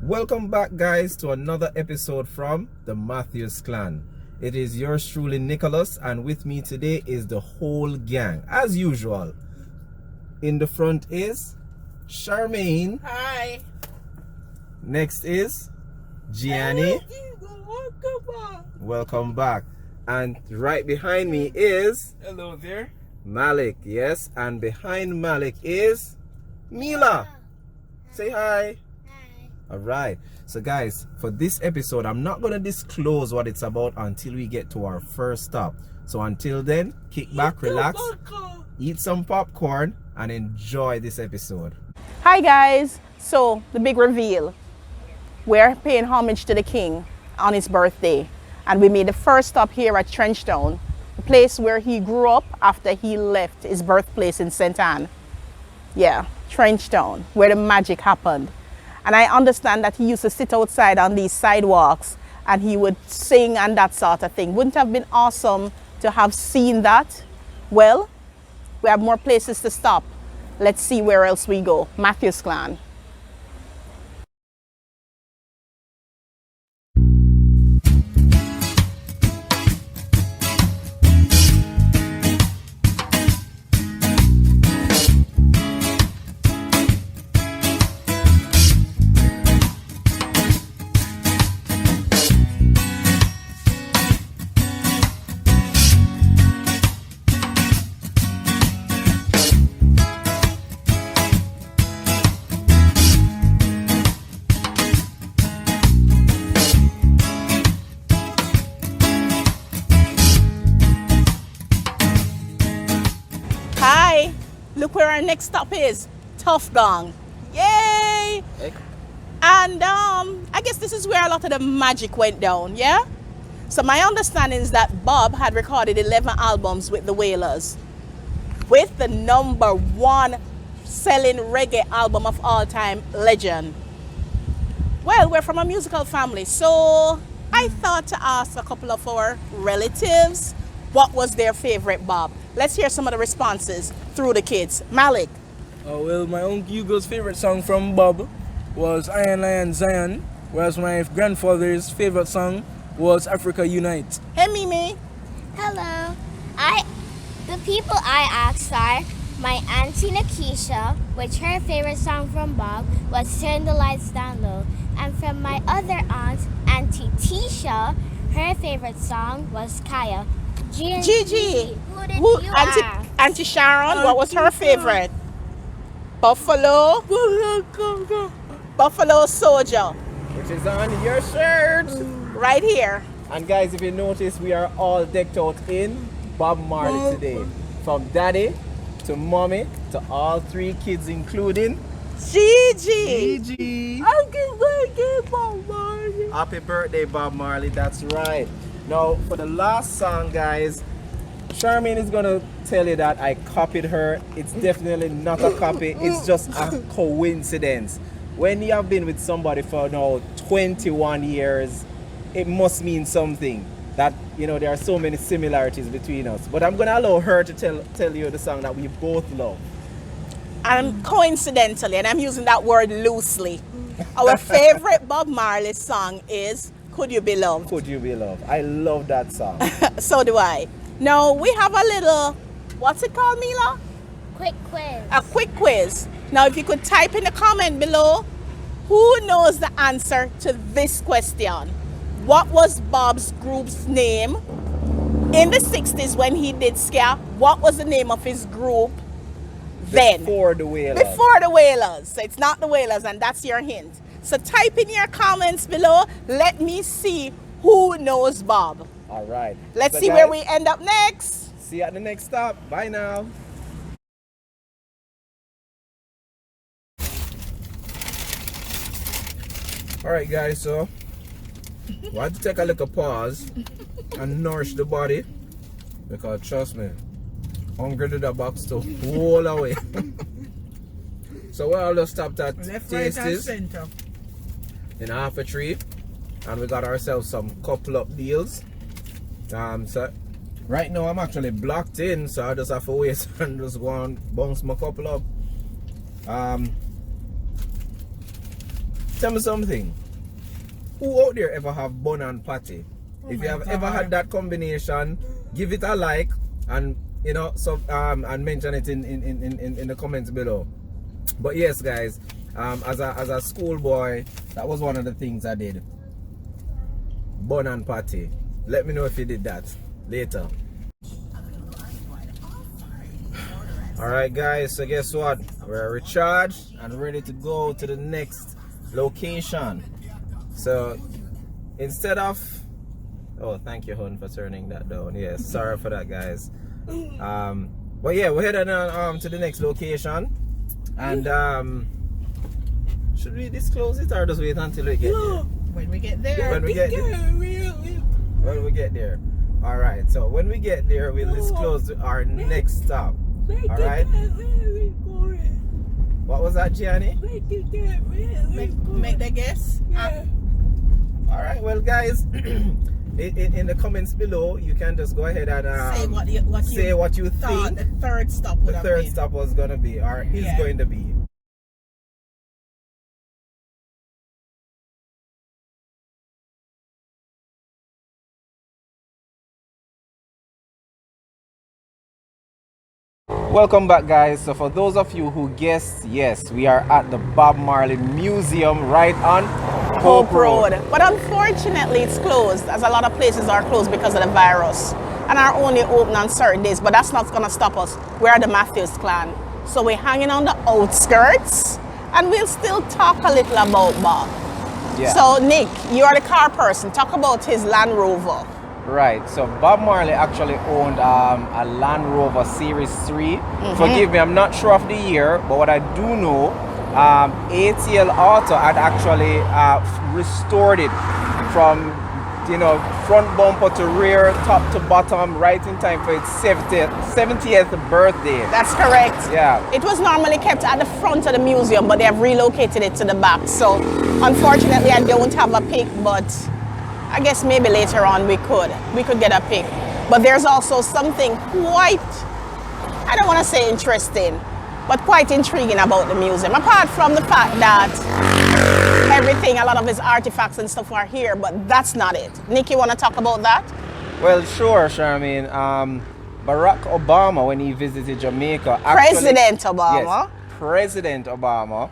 Welcome back, guys, to another episode from the Matthews Clan. It is yours truly, Nicholas, and with me today is the whole gang, as usual. In the front is Charmaine. Hi. Next is Gianni. Welcome back. And right behind me is Hello there. Malik, yes, and behind Malik is Mila. Say hi. All right, so guys, for this episode I'm not going to disclose what it's about until we get to our first stop. So until then, kick back, relax, eat some popcorn and enjoy this episode. Hi guys, so the big reveal. We're paying homage to the king on his birthday, and we made the first stop here at Trenchtown, the place where he grew up after he left his birthplace in St. Anne. Yeah, Trenchtown, where the magic happened. And I understand that he used to sit outside on these sidewalks and he would sing and that sort of thing. Wouldn't it have been awesome to have seen that? Well, we have more places to stop. Let's see where else we go. Matthews Clan. Look where our next stop is, Tough Gong. Yay! And I guess this is where a lot of the magic went down, yeah? So my understanding is that Bob had recorded 11 albums with the Wailers, with the #1 selling reggae album of all time, Legend. Well, we're from a musical family, so I thought to ask a couple of our relatives what was their favorite Bob. Let's hear some of the responses through the kids. Malik. Well, my Uncle Hugo's favorite song from Bob was Iron Lion Zion, whereas my grandfather's favorite song was Africa Unite. Hey, Mimi. Hello. The people I asked are my auntie Nakisha, which her favorite song from Bob was Turn the Lights Down Low. And from my other aunt, Auntie Tisha, her favorite song was Kaya. Gigi. Who did you ask? Auntie Sharon, what was her favorite? Buffalo. Buffalo Soldier. Which is on your shirt. Right here. And guys, if you notice, we are all decked out in Bob Marley today. From daddy to mommy to all 3 kids, including Gigi. Gigi. Happy birthday, Bob Marley. Happy birthday, Bob Marley. That's right. Now, for the last song, guys, Charmaine is going to tell you that I copied her. It's definitely not a copy. It's just a coincidence. When you have been with somebody for now 21 years, it must mean something. That, you know, there are so many similarities between us. But I'm going to allow her to tell you the song that we both love. And coincidentally, and I'm using that word loosely, our favorite Bob Marley song is Could You Be Loved? Could You Be Loved? I love that song. So do I. Now, we have a little, what's it called, Mila? Quick quiz. A quick quiz. Now, if you could type in the comment below, who knows the answer to this question? What was Bob's group's name in the 60s when he did ska? What was the name of his group then? Before the Wailers. Before the Wailers. So it's not the Wailers, and that's your hint. So type in your comments below. Let me see who knows Bob. All right. Let's so see guys, where we end up next. See you at the next stop. Bye now. All right, guys. So, we have to take a little pause and nourish the body, because trust me, hungry to the box to all away. So we all just stopped at Tasties in half a tree, and we got ourselves some couple up deals. So right now I'm actually blocked in, so I just have to wait and just go and bounce my couple up. tell me something. Who out there ever have bun and patty? If you have ever had that combination, give it a like and and mention it in the comments below. But yes, guys, as a schoolboy, that was one of the things I did. Bun and patty. Let me know if you did that later. Alright guys, so guess what? We're recharged and ready to go to the next location. So instead of thank you, hon, for turning that down. Yes, sorry for that, guys. But yeah, we're heading to the next location. And should we disclose it or just wait until we get there? When we get there. When we get there. Alright, so when we get there, we'll disclose our next stop. Alright? What was that, Gianni? Make the guess. Yeah. Alright, well guys, in the comments below, you can just go ahead and say what you think the third stop was gonna be or is going to be. Welcome back, guys. So for those of you who guessed, yes, we are at the Bob Marley Museum right on Hope Road. But unfortunately it's closed, as a lot of places are closed because of the virus and are only open on certain days. But that's not going to stop us. We're the Matthews clan, so we're hanging on the outskirts and we'll still talk a little about Bob. Yeah. So Nick, you are the car person. Talk about his Land Rover. Right, so Bob Marley actually owned a Land Rover Series 3. Forgive me, I'm not sure of the year, but what I do know, ATL Auto had actually restored it from front bumper to rear, top to bottom, right in time for its 70th birthday. That's correct. Yeah. It was normally kept at the front of the museum, but they have relocated it to the back. So unfortunately I don't have a pic, but I guess maybe later on we could get a pic. But there's also something quite, I don't want to say interesting, but quite intriguing about the museum. Apart from the fact that everything, a lot of his artifacts and stuff are here, but that's not it. Nick, you want to talk about that? Well, sure, Charmaine. Barack Obama, when he visited Jamaica, President Obama. Yes, President Obama.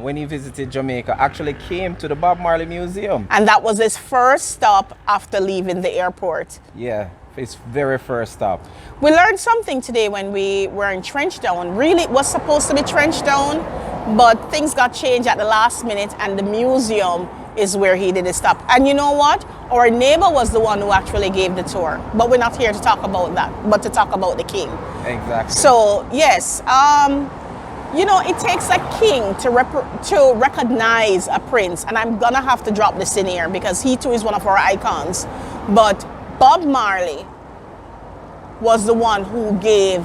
When he visited Jamaica, actually came to the Bob Marley Museum. And that was his first stop after leaving the airport. Yeah, his very first stop. We learned something today when we were in Trenchtown. Really, it was supposed to be Trenchtown, but things got changed at the last minute and the museum is where he did his stop. And you know what? Our neighbor was the one who actually gave the tour. But we're not here to talk about that, but to talk about the king. Exactly. So, yes. It takes a king to recognize a prince, and I'm gonna have to drop this in here because he too is one of our icons. But Bob Marley was the one who gave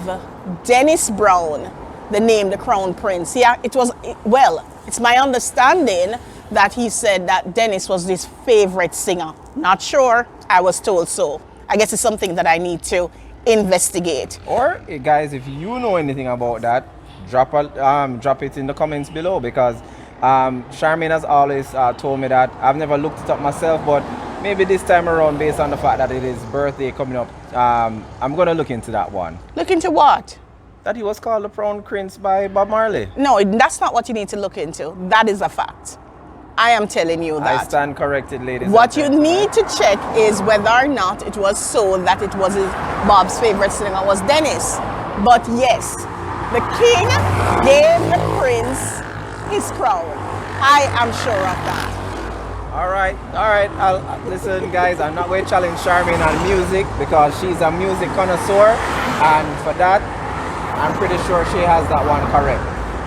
Dennis Brown the name the Crown Prince. Yeah, it's my understanding that he said that Dennis was his favorite singer. Not sure, I was told so. I guess it's something that I need to investigate. Or guys, if you know anything about that, drop it in the comments below, because Charmaine has always told me that. I've never looked it up myself, but maybe this time around, based on the fact that it is birthday coming up, I'm gonna look into that one. Look into what? That he was called the Crown Prince by Bob Marley. No, that's not what you need to look into. That is a fact. I am telling you that. I stand corrected, ladies. What you need to check is whether or not it was so that it was Bob's favorite singer was Dennis. But yes, the king gave the prince his crown. I am sure of that. All right. Listen, guys, I'm not going to challenge Charmaine on music because she's a music connoisseur, and for that, I'm pretty sure she has that one correct.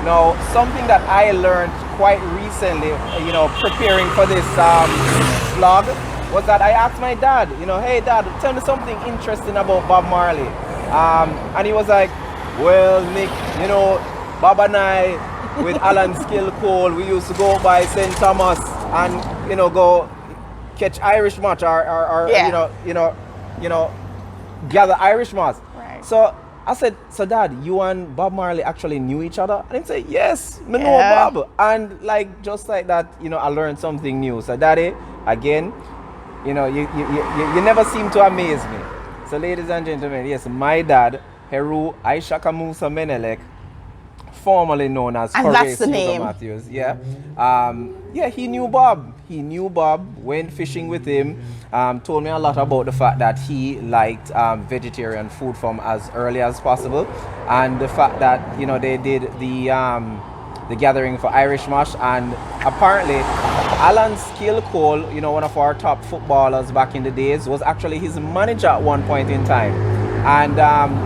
Now, something that I learned quite recently, preparing for this vlog, was that I asked my dad, hey dad, tell me something interesting about Bob Marley. And he was like, well, Nick, Bob and I, with Alan Skill Cole, we used to go by St. Thomas and, go catch Irish match or gather Irish match. Right. So I said, so Dad, you and Bob Marley actually knew each other? And he said, yes, me know Yeah. Bob. And like, just like that, you know, I learned something new. So Daddy, again, you know, you never seem to amaze me. So ladies and gentlemen, yes, my dad, Heru Aisha Kamusa Menelek, formerly known as And Horace that's the Hugo name. Matthews. Yeah. Yeah, he knew Bob. He knew Bob, went fishing with him, told me a lot about the fact that he liked vegetarian food from as early as possible. And the fact that, you know, they did the gathering for Irish Mash, and apparently Alan Skill Cole, you know, one of our top footballers back in the days, was actually his manager at one point in time. And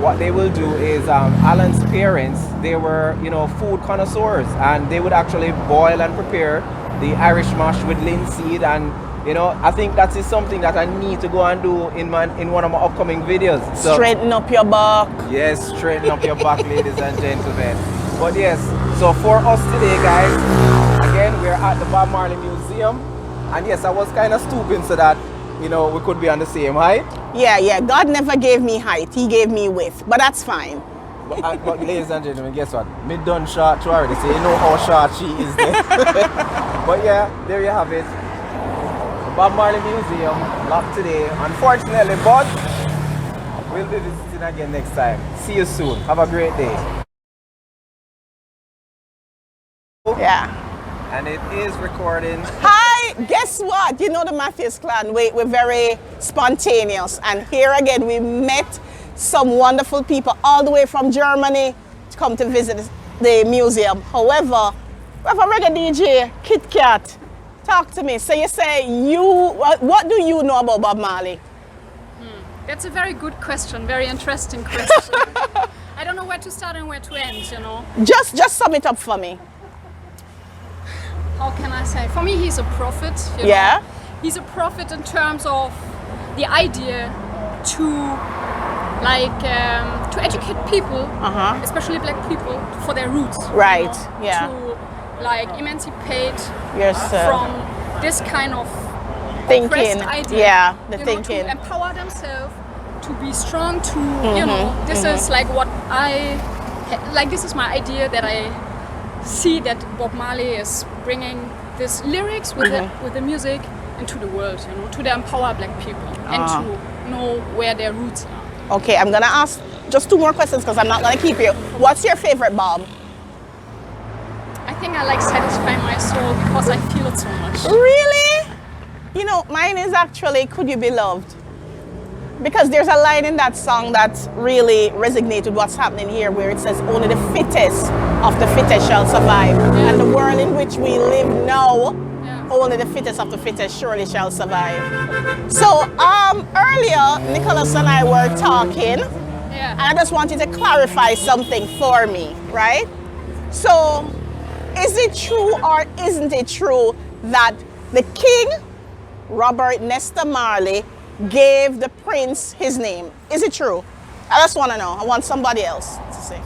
what they will do is Alan's parents, they were, you know, food connoisseurs, and they would actually boil and prepare the Irish mash with linseed. And you know, I think that is something that I need to go and do in one of my upcoming videos. So, Straighten up your back. yes, straighten up your back, ladies and gentlemen. But yes, so for us today, guys, again, we're at the Bob Marley Museum. And yes, I was kind of stooping so that, you know, we could be on the same height. Yeah. God never gave me height. He gave me width. But that's fine. But ladies and gentlemen, guess what? Me done short to already, so you know how short she is there. But yeah, there you have it. The Bob Marley Museum, locked today, unfortunately, but we'll be visiting again next time. See you soon. Have a great day. Yeah. And it is recording. Hi, guess what? You know the Matthews clan, we're very spontaneous. And here again, we met some wonderful people all the way from Germany to come to visit the museum. However, we have a reggae DJ, KitCut. Talk to me. So you say, what do you know about Bob Marley? That's a very good question, very interesting question. I don't know where to start and where to end, you know. Just sum it up for me. How can I say? For me, he's a prophet. You Yeah. know? He's a prophet in terms of the idea to, like, to educate people, especially black people, for their roots. Right, You know? yeah. To, like, emancipate Yourself. from this kind of Thinking. oppressed idea. Yeah, the you thinking. know, to empower themselves, to be strong, to, you know, this is like what this is my idea that I see that Bob Marley is bringing this lyrics with the music into the world, you know, to empower black people and to know where their roots are. Okay, I'm gonna ask just 2 more questions because I'm not gonna keep you. What's your favorite Bob? I think I like satisfying my soul because I feel it so much. Really? You know, mine is actually Could You Be Loved? Because there's a line in that song that really resonated with what's happening here, where it says only the fittest of the fittest shall survive. Yeah. And the world in which we live now, Yeah. only the fittest of the fittest surely shall survive. So earlier, Nicholas and I were talking, Yeah. and I just wanted to clarify something for me, right? So, is it true or isn't it true that the king, Robert Nesta Marley, gave the prince his name? Is it true? I just want to know. I want somebody else to say.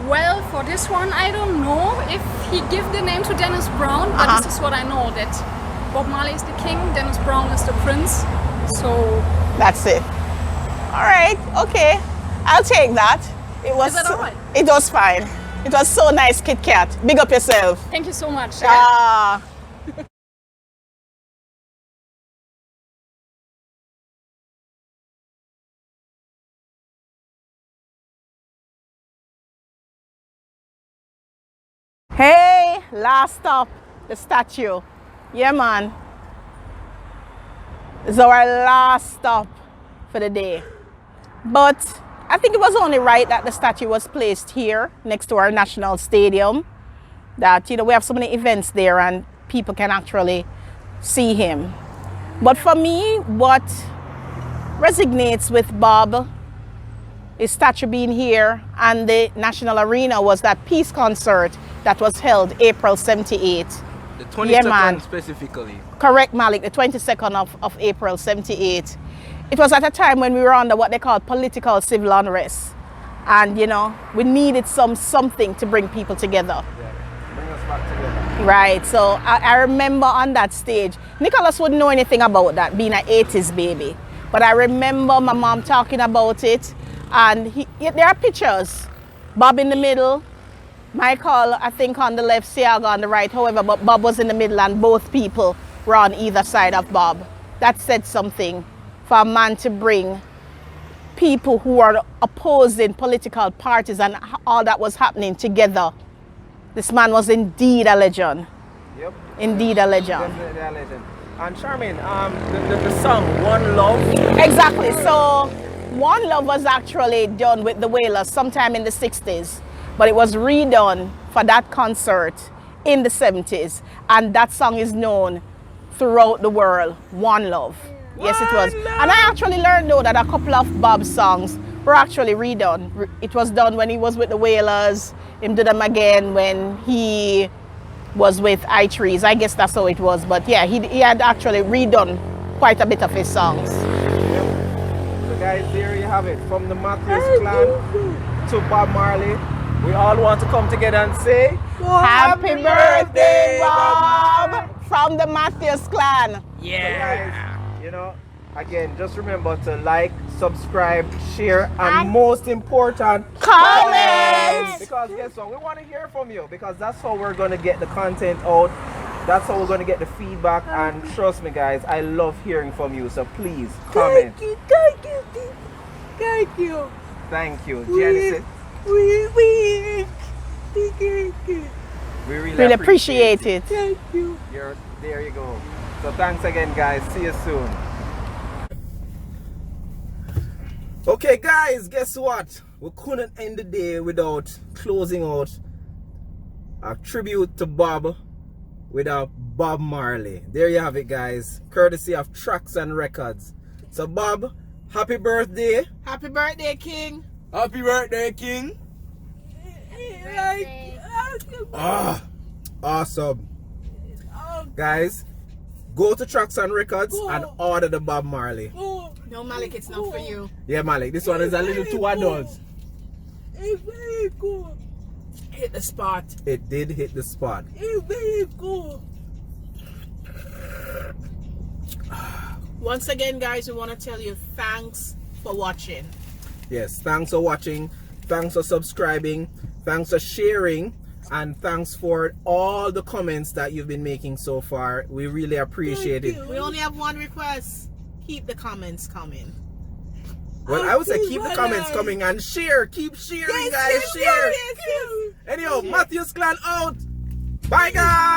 Well, for this one, I don't know if he gave the name to Dennis Brown, but this is what I know, that Bob Marley is the king, Dennis Brown is the prince. So, That's it. All right. Okay. I'll take that. It was. Is that all right? It was fine. It was so nice, KitCut. Big up yourself. thank you so much. Ah. Hey, last stop, the statue. Yeah, man. It's our last stop for the day. But I think it was only right that the statue was placed here next to our national stadium. That, you know, we have so many events there and people can actually see him. But for me, what resonates with Bob, his statue being here and the National Arena, was that peace concert that was held April 78. The 22nd Yeah, man. specifically. Correct, Malik, the 22nd of April 78. It was at a time when we were under what they call political civil unrest. And, you know, we needed something to bring people together. Bring us back together. Right, so I remember on that stage, Nicholas wouldn't know anything about that, being an 80s baby. But I remember my mom talking about it, And there are pictures. Bob in the middle, Michael, I think, on the left, Siaga on the right. However, but Bob was in the middle and both people were on either side of Bob. That said something for a man to bring people who are opposing political parties and all that was happening together. This man was indeed a legend. Yep. Indeed a legend. Definitely a legend. And Charmaine, the song One Love. Exactly. So One Love was actually done with the Wailers sometime in the 60s, but it was redone for that concert in the 70s. And that song is known throughout the world, One Love. Yes, it was. And I actually learned though that a couple of Bob's songs were actually redone. It was done when he was with the Wailers. Him do them again when he was with I-Trees. I guess that's how it was. But yeah, he had actually redone quite a bit of his songs. So guys, there you have it. From the Matthews clan to Bob Marley. We all want to come together and say, Happy birthday, Bob! From the Matthews clan. Yeah. So guys, you know, again, just remember to like, subscribe, share, and most important, Comments! Because guess what? We want to hear from you because that's how we're going to get the content out. That's how we're going to get the feedback. And trust me, guys, I love hearing from you. So please comment. Thank you. Thank you. Genesis. We really appreciate it. Thank you. There you go. So thanks again, guys. See you soon. Okay, guys, guess what? We couldn't end the day without closing out a tribute to Bob without Bob Marley. There you have it, guys. Courtesy of Tracks and Records. So, Bob, happy birthday. Happy birthday, King. Happy birthday, King. Awesome. Guys, go to Tracks and Records and order the Bob Marley. No, Malik, it's not for you. Yeah, Malik, this one is a little too adult. Hit the spot. It did hit the spot. Once again, guys, we want to tell you thanks for watching. Yes, thanks for watching. Thanks for subscribing. Thanks for sharing. And thanks for all the comments that you've been making so far. We really appreciate it. We only have one request. Keep the comments coming. Well, I would say keep the comments coming and share. Keep sharing, guys. Share. Anyhow, Matthews Clan out. Bye, guys.